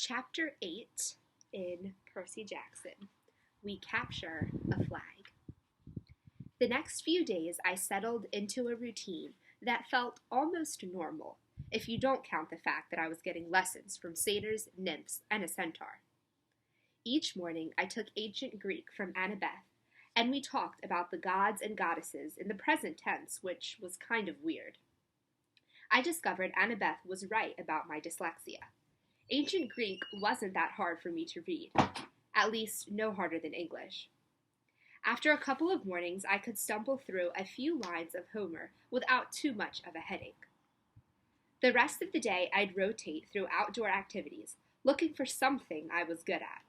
Chapter 8 in Percy Jackson. We capture a flag. The next few days I settled into a routine that felt almost normal, if you don't count the fact that I was getting lessons from satyrs, nymphs, and a centaur. Each morning I took ancient Greek from Annabeth, and we talked about the gods and goddesses in the present tense, which was kind of weird. I discovered Annabeth was right about my dyslexia. Ancient Greek wasn't that hard for me to read, at least no harder than English. After a couple of mornings, I could stumble through a few lines of Homer without too much of a headache. The rest of the day, I'd rotate through outdoor activities, looking for something I was good at.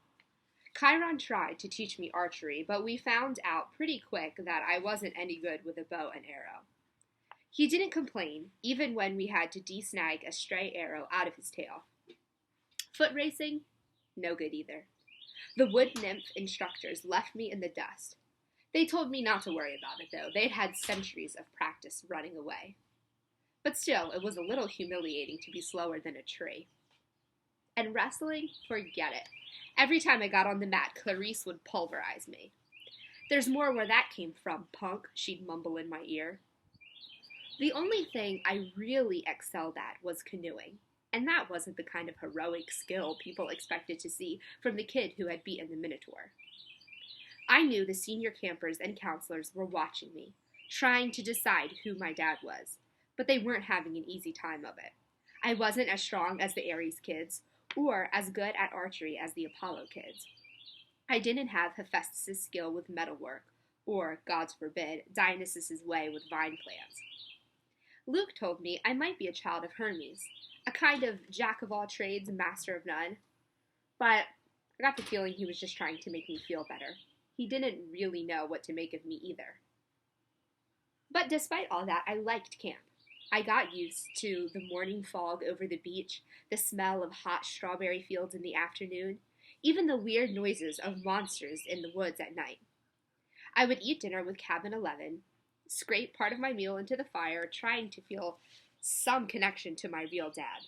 Chiron tried to teach me archery, but we found out pretty quick that I wasn't any good with a bow and arrow. He didn't complain, even when we had to desnag a stray arrow out of his tail. Foot racing? No good either. The wood nymph instructors left me in the dust. They told me not to worry about it, though. They'd had centuries of practice running away. But still, it was a little humiliating to be slower than a tree. And wrestling? Forget it. Every time I got on the mat, Clarice would pulverize me. "There's more where that came from, punk," she'd mumble in my ear. The only thing I really excelled at was canoeing. And that wasn't the kind of heroic skill people expected to see from the kid who had beaten the Minotaur. I knew the senior campers and counselors were watching me, trying to decide who my dad was, but they weren't having an easy time of it. I wasn't as strong as the Ares kids, or as good at archery as the Apollo kids. I didn't have Hephaestus' skill with metalwork, or, God forbid, Dionysus' way with vine plants. Luke told me I might be a child of Hermes, a kind of jack-of-all-trades, master of none. But I got the feeling he was just trying to make me feel better. He didn't really know what to make of me either. But despite all that, I liked camp. I got used to the morning fog over the beach, the smell of hot strawberry fields in the afternoon, even the weird noises of monsters in the woods at night. I would eat dinner with Cabin 11, scrape part of my meal into the fire, trying to feel some connection to my real dad.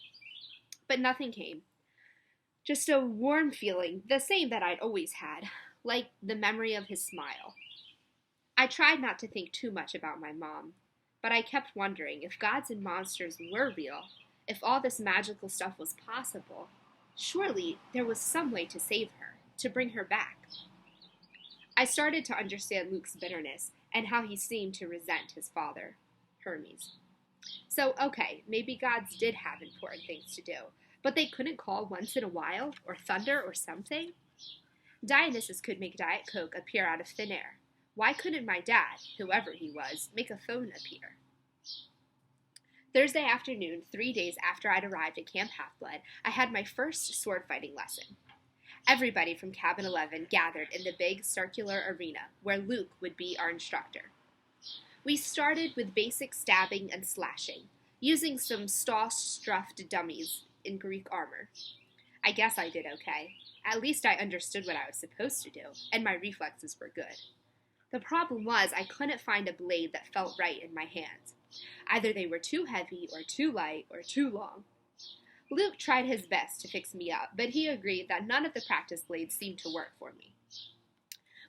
But nothing came. Just a warm feeling, the same that I'd always had, like the memory of his smile. I tried not to think too much about my mom, but I kept wondering if gods and monsters were real, if all this magical stuff was possible, surely there was some way to save her, to bring her back. I started to understand Luke's bitterness and how he seemed to resent his father, Hermes. So, okay, maybe gods did have important things to do, but they couldn't call once in a while, or thunder, or something? Dionysus could make Diet Coke appear out of thin air. Why couldn't my dad, whoever he was, make a phone appear? Thursday afternoon, 3 days after I'd arrived at Camp Half-Blood, I had my first sword fighting lesson. Everybody from Cabin 11 gathered in the big circular arena, where Luke would be our instructor. We started with basic stabbing and slashing, using some stuffed dummies in Greek armor. I guess I did okay. At least I understood what I was supposed to do, and my reflexes were good. The problem was I couldn't find a blade that felt right in my hands. Either they were too heavy, or too light, or too long. Luke tried his best to fix me up, but he agreed that none of the practice blades seemed to work for me.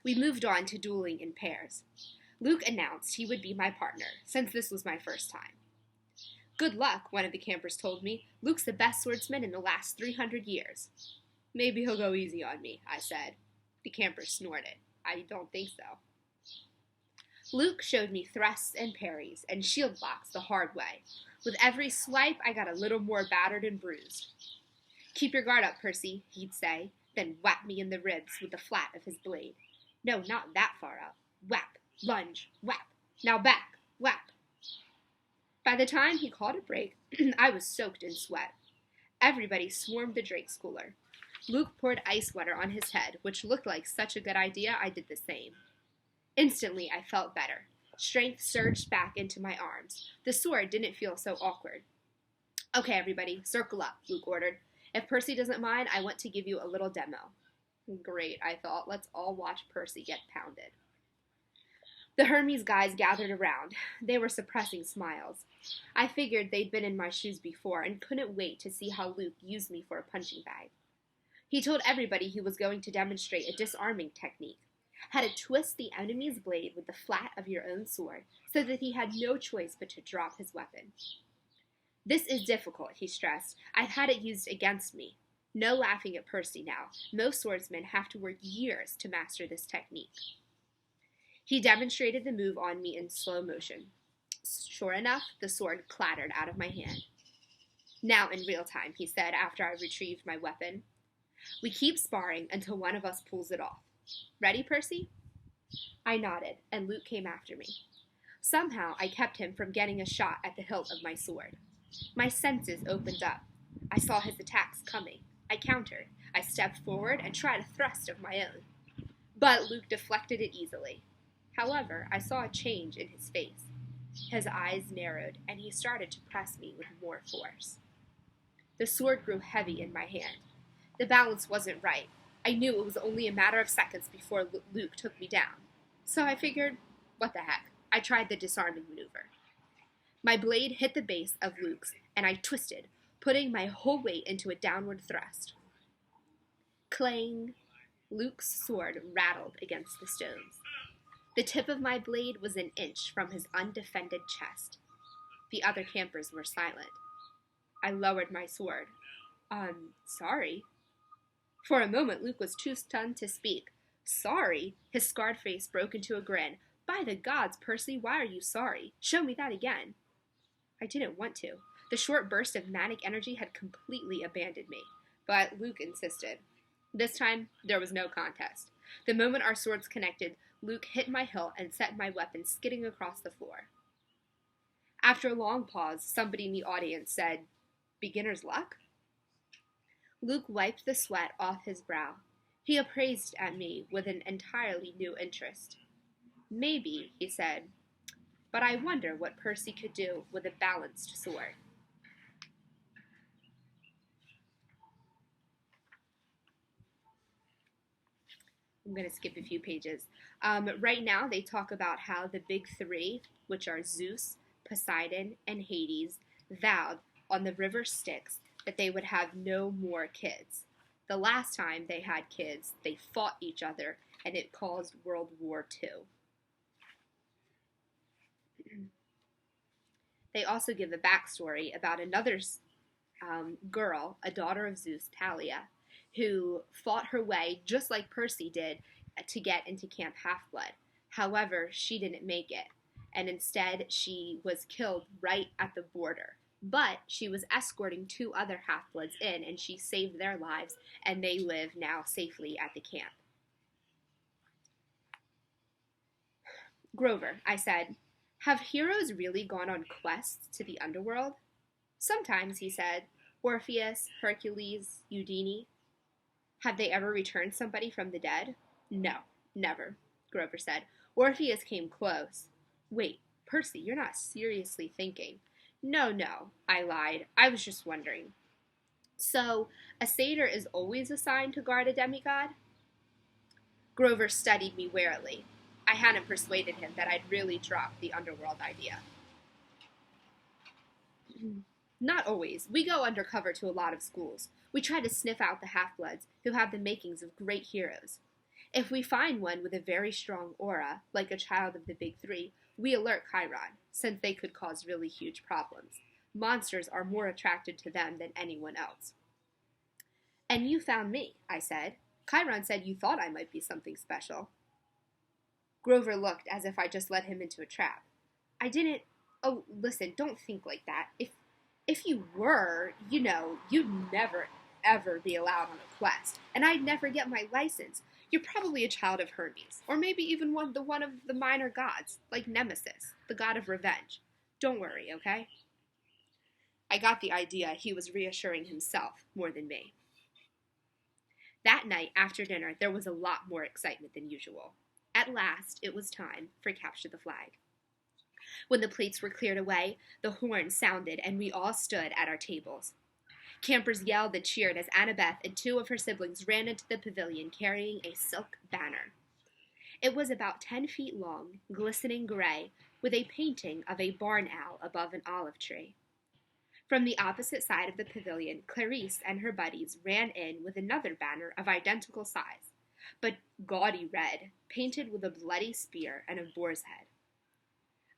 We moved on to dueling in pairs. Luke announced he would be my partner, since this was my first time. "Good luck," one of the campers told me. "Luke's the best swordsman in the last 300 years. "Maybe he'll go easy on me," I said. The campers snorted. "I don't think so." Luke showed me thrusts and parries and shield blocks the hard way. With every swipe, I got a little more battered and bruised. "Keep your guard up, Percy," he'd say, then whap me in the ribs with the flat of his blade. No, not that far up. Whap, lunge, whap. Now back, whap. By the time he called a break, I was soaked in sweat. Everybody swarmed the drink cooler. Luke poured ice water on his head, which looked like such a good idea I did the same. Instantly, I felt better. Strength surged back into my arms. The sword didn't feel so awkward. "Okay, everybody, circle up," Luke ordered. "If Percy doesn't mind, I want to give you a little demo." Great, I thought. Let's all watch Percy get pounded. The Hermes guys gathered around. They were suppressing smiles. I figured they'd been in my shoes before and couldn't wait to see how Luke used me for a punching bag. He told everybody he was going to demonstrate a disarming technique, how to twist the enemy's blade with the flat of your own sword so that he had no choice but to drop his weapon. This is difficult, he stressed. I've had it used against me. No laughing at Percy now. Most swordsmen have to work years to master this technique. He demonstrated the move on me in slow motion. Sure enough, the sword clattered out of my hand. Now in real time, he said after I retrieved my weapon. We keep sparring until one of us pulls it off. Ready, Percy? I nodded, and Luke came after me. Somehow, I kept him from getting a shot at the hilt of my sword. My senses opened up. I saw his attacks coming. I countered. I stepped forward and tried a thrust of my own. But Luke deflected it easily. However, I saw a change in his face. His eyes narrowed, and he started to press me with more force. The sword grew heavy in my hand. The balance wasn't right. I knew it was only a matter of seconds before Luke took me down. So I figured, what the heck? I tried the disarming maneuver. My blade hit the base of Luke's, and I twisted, putting my whole weight into a downward thrust. Clang! Luke's sword rattled against the stones. The tip of my blade was an inch from his undefended chest. The other campers were silent. I lowered my sword. Sorry. For a moment, Luke was too stunned to speak. Sorry? His scarred face broke into a grin. By the gods, Percy, why are you sorry? Show me that again. I didn't want to. The short burst of manic energy had completely abandoned me. But Luke insisted. This time, there was no contest. The moment our swords connected, Luke hit my hilt and set my weapon skidding across the floor. After a long pause, somebody in the audience said, "Beginner's luck?" Luke wiped the sweat off his brow. He appraised at me with an entirely new interest. Maybe, he said, but I wonder what Percy could do with a balanced sword. I'm going to skip a few pages. Right now, they talk about how the big three, which are Zeus, Poseidon, and Hades, vowed on the river Styx that they would have no more kids. The last time they had kids, they fought each other, and it caused World War II. They also give a backstory about another girl, a daughter of Zeus, Thalia, who fought her way, just like Percy did, to get into Camp Half-Blood. However, she didn't make it, and instead she was killed right at the border. But she was escorting 2 other Half-Bloods in, and she saved their lives, and they live now safely at the camp. Grover, I said, have heroes really gone on quests to the underworld? Sometimes, he said. Orpheus, Hercules, Eudine. Have they ever returned somebody from the dead? No, never, Grover said. Orpheus came close. Wait, Percy, you're not seriously thinking. No, I lied. I was just wondering. So, a satyr is always assigned to guard a demigod? Grover studied me warily. I hadn't persuaded him that I'd really dropped the underworld idea. Not always. We go undercover to a lot of schools. We try to sniff out the half-bloods who have the makings of great heroes. If we find one with a very strong aura, like a child of the big three, we alert Chiron, since they could cause really huge problems. Monsters are more attracted to them than anyone else. And you found me, I said. Chiron said you thought I might be something special. Grover looked as if I just led him into a trap. I didn't... Oh, listen, don't think like that. If you were, you'd never, ever be allowed on a quest, and I'd never get my license. You're probably a child of Hermes, or maybe even one of the minor gods, like Nemesis, the god of revenge. Don't worry, okay? I got the idea he was reassuring himself more than me. That night, after dinner, there was a lot more excitement than usual. At last, it was time for Capture the Flag. When the plates were cleared away, the horn sounded, and we all stood at our tables. Campers yelled and cheered as Annabeth and 2 of her siblings ran into the pavilion carrying a silk banner. It was about 10 feet long, glistening gray, with a painting of a barn owl above an olive tree. From the opposite side of the pavilion, Clarice and her buddies ran in with another banner of identical size, but gaudy red, painted with a bloody spear and a boar's head.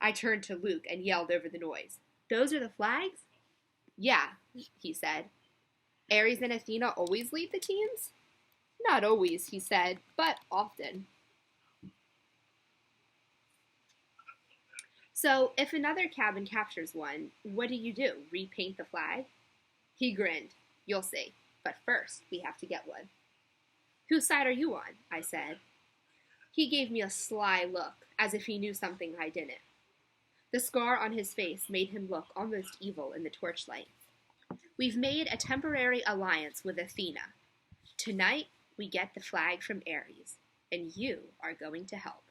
I turned to Luke and yelled over the noise. "Those are the flags?" "Yeah," he said. "Ares and Athena always lead the teams?" "Not always," he said, "but often." "So, if another cabin captures one, what do? Repaint the flag?" He grinned. "You'll see. But first, we have to get one." "Whose side are you on?" I said. He gave me a sly look, as if he knew something I didn't. The scar on his face made him look almost evil in the torchlight. "We've made a temporary alliance with Athena. Tonight, we get the flag from Ares, and you are going to help."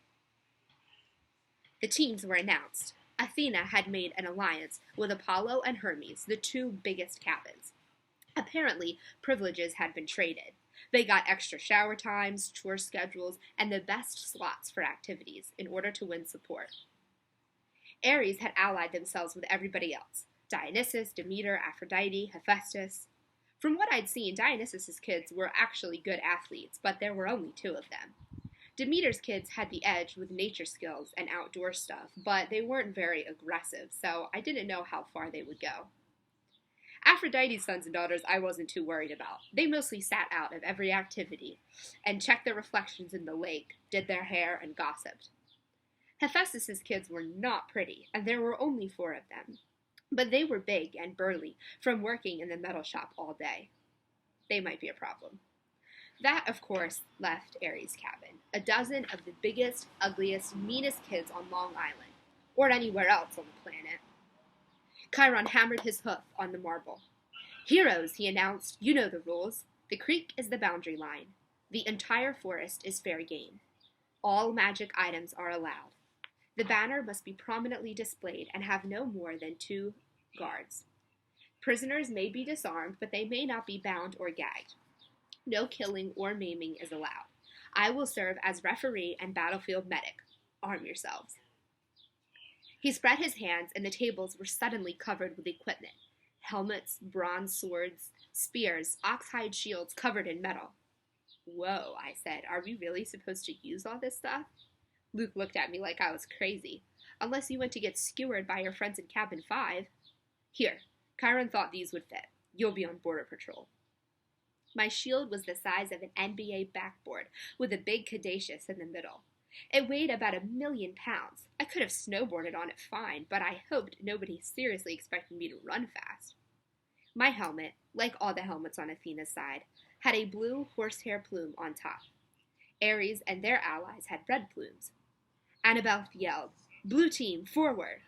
The teams were announced. Athena had made an alliance with Apollo and Hermes, the two biggest cabins. Apparently, privileges had been traded. They got extra shower times, tour schedules, and the best slots for activities in order to win support. Ares had allied themselves with everybody else: Dionysus, Demeter, Aphrodite, Hephaestus. From what I'd seen, Dionysus's kids were actually good athletes, but there were only 2 of them. Demeter's kids had the edge with nature skills and outdoor stuff, but they weren't very aggressive, so I didn't know how far they would go. Aphrodite's sons and daughters I wasn't too worried about. They mostly sat out of every activity and checked their reflections in the lake, did their hair, and gossiped. Hephaestus's kids were not pretty, and there were only 4 of them. But they were big and burly from working in the metal shop all day. They might be a problem. That, of course, left Ares' cabin, a dozen of the biggest, ugliest, meanest kids on Long Island, or anywhere else on the planet. Chiron hammered his hoof on the marble. "Heroes," he announced, "you know the rules. The creek is the boundary line. The entire forest is fair game. All magic items are allowed. The banner must be prominently displayed and have no more than 2 guards. Prisoners may be disarmed, but they may not be bound or gagged. No killing or maiming is allowed. I will serve as referee and battlefield medic. Arm yourselves." He spread his hands, and the tables were suddenly covered with equipment: helmets, bronze swords, spears, oxhide shields covered in metal. "Whoa," I said. "Are we really supposed to use all this stuff?" Luke looked at me like I was crazy. "Unless you went to get skewered by your friends in Cabin 5. Here, Chiron thought these would fit. You'll be on border patrol." My shield was the size of an NBA backboard, with a big caduceus in the middle. It weighed about 1,000,000 pounds. I could have snowboarded on it fine, but I hoped nobody seriously expected me to run fast. My helmet, like all the helmets on Athena's side, had a blue horsehair plume on top. Ares and their allies had red plumes. Annabeth yelled, "Blue team, forward!"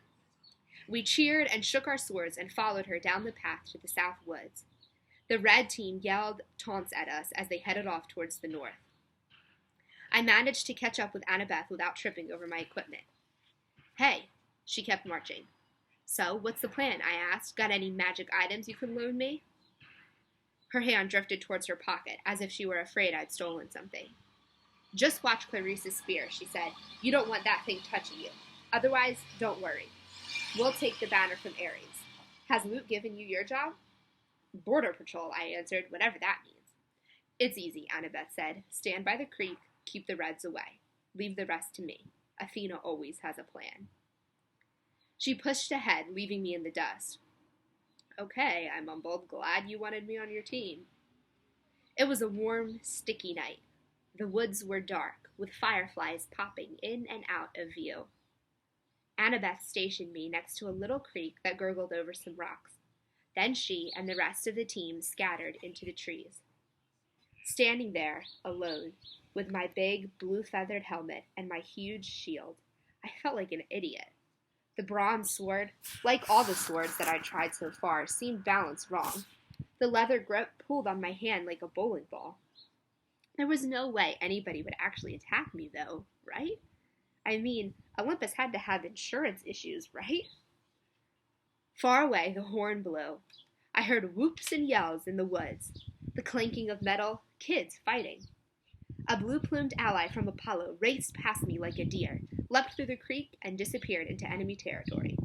We cheered and shook our swords and followed her down the path to the south woods. The red team yelled taunts at us as they headed off towards the north. I managed to catch up with Annabeth without tripping over my equipment. "Hey," she kept marching. "So, what's the plan?" I asked. "Got any magic items you can loan me?" Her hand drifted towards her pocket, as if she were afraid I'd stolen something. "Just watch Clarice's spear," she said. "You don't want that thing touching you. Otherwise, don't worry. We'll take the banner from Ares. Has Luke given you your job?" "Border patrol," I answered, "whatever that means." "It's easy," Annabeth said. "Stand by the creek, keep the Reds away. Leave the rest to me. Athena always has a plan." She pushed ahead, leaving me in the dust. "Okay," I mumbled. "Glad you wanted me on your team." It was a warm, sticky night. The woods were dark, with fireflies popping in and out of view. Annabeth stationed me next to a little creek that gurgled over some rocks. Then she and the rest of the team scattered into the trees. Standing there, alone, with my big blue-feathered helmet and my huge shield, I felt like an idiot. The bronze sword, like all the swords that I'd tried so far, seemed balanced wrong. The leather grip pulled on my hand like a bowling ball. There was no way anybody would actually attack me, though, right? I mean, Olympus had to have insurance issues, right? Far away, the horn blew. I heard whoops and yells in the woods, the clanking of metal, kids fighting. A blue-plumed ally from Apollo raced past me like a deer, leapt through the creek, and disappeared into enemy territory.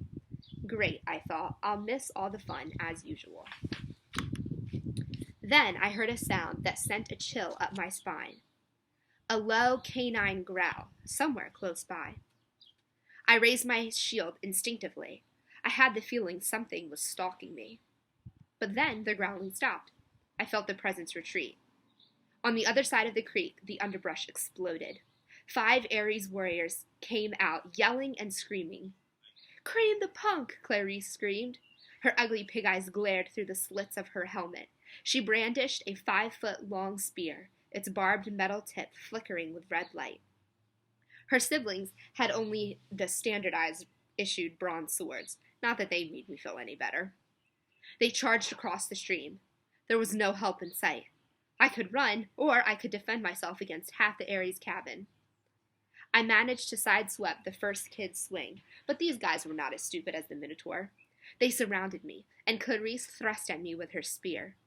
Great, I thought. I'll miss all the fun, as usual. Then I heard a sound that sent a chill up my spine. A low canine growl, somewhere close by. I raised my shield instinctively. I had the feeling something was stalking me. But then the growling stopped. I felt the presence retreat. On the other side of the creek, the underbrush exploded. 5 Ares warriors came out, yelling and screaming. "Cream the punk!" Clarice screamed. Her ugly pig eyes glared through the slits of her helmet. She brandished a 5-foot-long spear, its barbed metal tip flickering with red light. Her siblings had only the standardized issued bronze swords, not that they made me feel any better. They charged across the stream. There was no help in sight. I could run, or I could defend myself against half the Ares cabin. I managed to sideswipe the first kid's swing, but these guys were not as stupid as the Minotaur. They surrounded me, and Clarice thrust at me with her spear.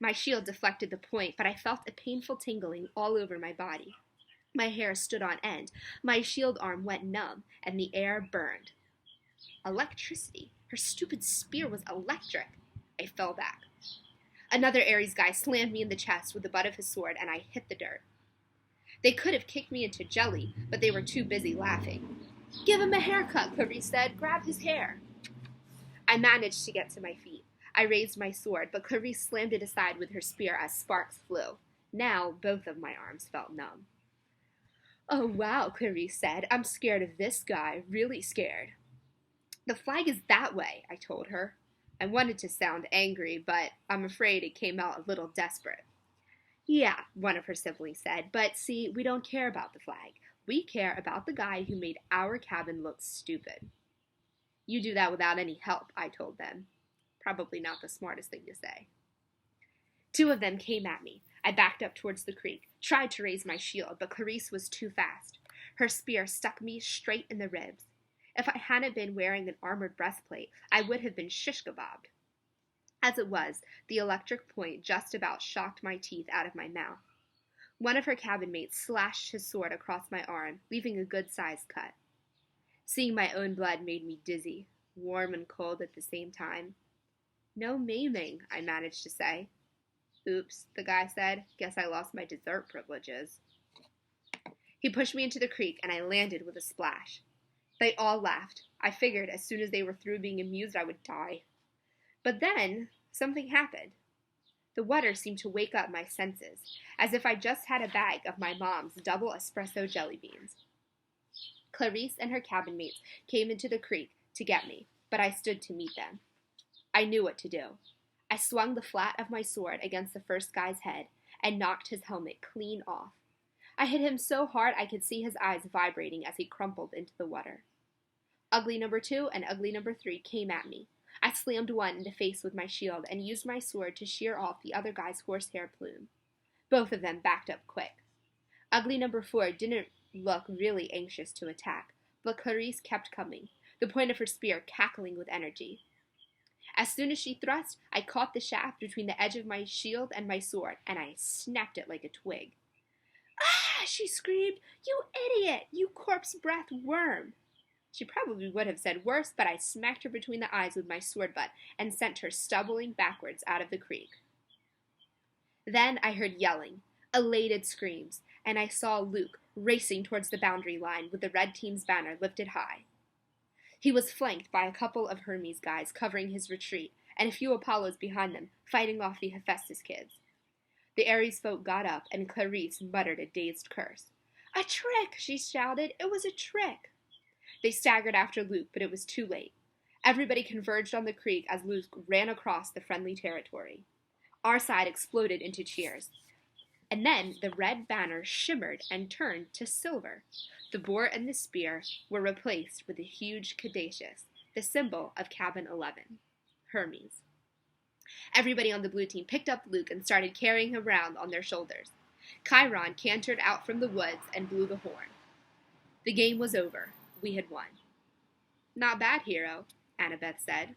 My shield deflected the point, but I felt a painful tingling all over my body. My hair stood on end, my shield arm went numb, and the air burned. Electricity. Her stupid spear was electric. I fell back. Another Ares guy slammed me in the chest with the butt of his sword, and I hit the dirt. They could have kicked me into jelly, but they were too busy laughing. "Give him a haircut," Clarice said. "Grab his hair." I managed to get to my feet. I raised my sword, but Clarice slammed it aside with her spear as sparks flew. Now both of my arms felt numb. "Oh, wow," Clarice said. "I'm scared of this guy, really scared." "The flag is that way," I told her. I wanted to sound angry, but I'm afraid it came out a little desperate. "Yeah," one of her siblings said, "but see, we don't care about the flag. We care about the guy who made our cabin look stupid." "You do that without any help," I told them. Probably not the smartest thing to say. 2 of them came at me. I backed up towards the creek, tried to raise my shield, but Clarice was too fast. Her spear stuck me straight in the ribs. If I hadn't been wearing an armored breastplate, I would have been shish-kebabbed. As it was, the electric point just about shocked my teeth out of my mouth. One of her cabin mates slashed his sword across my arm, leaving a good-sized cut. Seeing my own blood made me dizzy, warm and cold at the same time. "No maiming," I managed to say. "Oops," the guy said. "Guess I lost my dessert privileges." He pushed me into the creek, and I landed with a splash. They all laughed. I figured as soon as they were through being amused, I would die. But then, something happened. The water seemed to wake up my senses, as if I just had a bag of my mom's double espresso jelly beans. Clarice and her cabin mates came into the creek to get me, but I stood to meet them. I knew what to do. I swung the flat of my sword against the first guy's head and knocked his helmet clean off. I hit him so hard I could see his eyes vibrating as he crumpled into the water. Ugly number 2 and ugly number 3 came at me. I slammed one in the face with my shield and used my sword to shear off the other guy's horsehair plume. Both of them backed up quick. Ugly number 4 didn't look really anxious to attack, but Clarice kept coming, the point of her spear cackling with energy. As soon as she thrust, I caught the shaft between the edge of my shield and my sword, and I snapped it like a twig. "Ah!" she screamed. "You idiot! You corpse-breath worm!" She probably would have said worse, but I smacked her between the eyes with my sword butt and sent her stumbling backwards out of the creek. Then I heard yelling, elated screams, and I saw Luke racing towards the boundary line with the red team's banner lifted high. He was flanked by a couple of Hermes guys covering his retreat, and a few Apollos behind them, fighting off the Hephaestus kids. The Ares folk got up, and Clarice muttered a dazed curse. "A trick!" she shouted. "It was a trick!" They staggered after Luke, but it was too late. Everybody converged on the creek as Luke ran across the friendly territory. Our side exploded into cheers. And then the red banner shimmered and turned to silver. The boar and the spear were replaced with a huge caduceus, the symbol of Cabin 11, Hermes. Everybody on the blue team picked up Luke and started carrying him around on their shoulders. Chiron cantered out from the woods and blew the horn. The game was over. We had won. "Not bad, hero," Annabeth said.